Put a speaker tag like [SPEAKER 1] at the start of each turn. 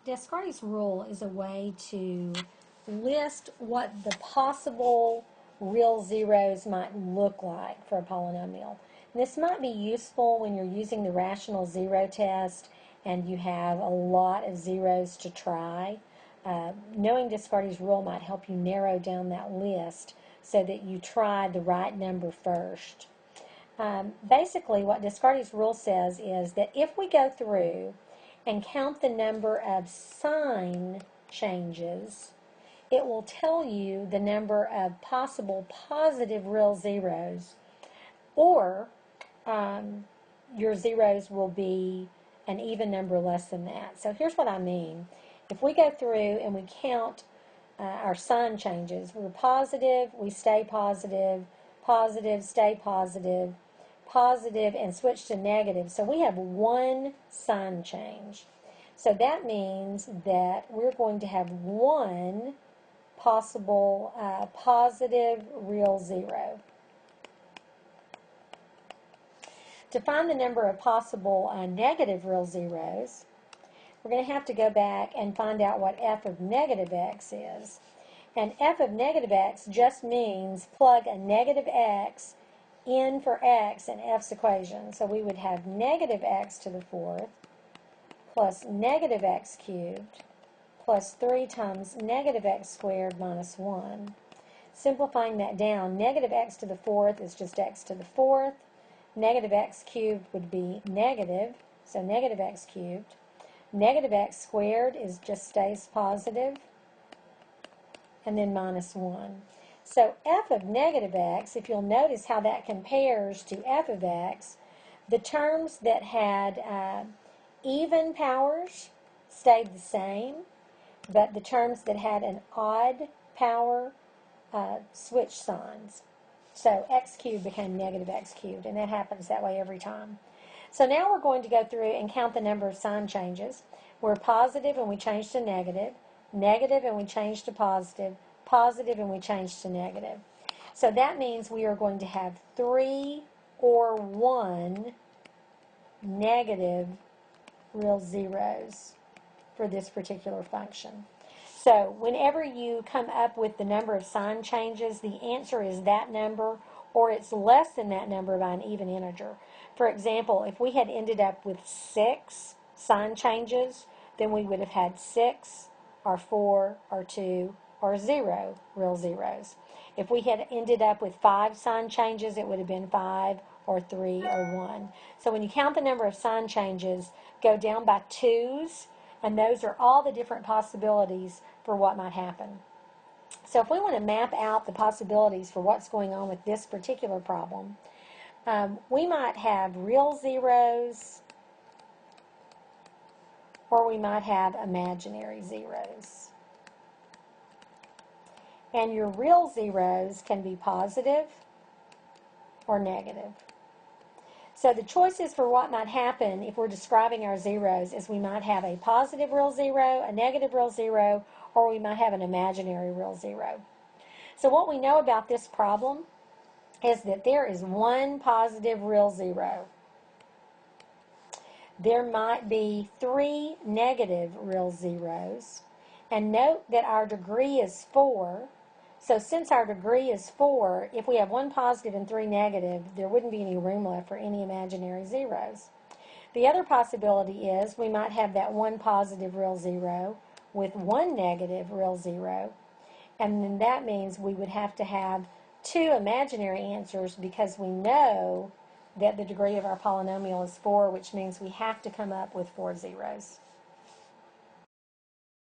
[SPEAKER 1] Descartes' rule is a way to list what the possible real zeros might look like for a polynomial. And this might be useful when you're using the rational zero test and you have a lot of zeros to try. Knowing Descartes' rule might help you narrow down that list so that you try the right number first. Basically, what Descartes' rule says is that if we go through and count the number of sign changes, it will tell you the number of possible positive real zeros, or your zeros will be an even number less than that. So here's what I mean. If we go through and we count our sign changes, we're positive, we stay positive, positive, stay positive, positive, and switch to negative. So we have one sign change. So that means that we're going to have one possible positive real zero. To find the number of possible negative real zeros, we're going to have to go back and find out what f of negative x is. And f of negative x just means plug a negative x in for x in f's equation. So we would have negative x to the fourth plus negative x cubed plus 3 times negative x squared minus 1. Simplifying that down, negative x to the fourth is just x to the fourth. Negative x cubed would be negative, so negative x cubed. Negative x squared is just stays positive, and then minus 1. So f of negative x, if you'll notice how that compares to f of x, the terms that had even powers stayed the same, but the terms that had an odd power switched signs. So x cubed became negative x cubed, and that happens that way every time. So now we're going to go through and count the number of sign changes. We're positive and we change to negative, negative and we change to positive, positive and we change to negative. So that means we are going to have 3 or 1 negative real zeros for this particular function. So whenever you come up with the number of sign changes, the answer is that number, or it's less than that number by an even integer. For example, if we had ended up with 6 sign changes, then we would have had 6 or 4 or 2 or 0 real zeros. If we had ended up with 5 sign changes, it would have been 5 or 3 or 1. So when you count the number of sign changes, go down by 2's, and those are all the different possibilities for what might happen. So if we want to map out the possibilities for what's going on with this particular problem, we might have real zeros, or we might have imaginary zeros. And your real zeros can be positive or negative. So the choices for what might happen if we're describing our zeros is we might have a positive real zero, a negative real zero, or we might have an imaginary real zero. So what we know about this problem is that there is one positive real zero. There might be 3 negative real zeros. And note that our degree is 4. So since our degree is 4, if we have 1 positive and 3 negative, there wouldn't be any room left for any imaginary zeros. The other possibility is we might have that 1 positive real zero with 1 negative real zero, and then that means we would have to have 2 imaginary answers because we know that the degree of our polynomial is 4, which means we have to come up with 4 zeros.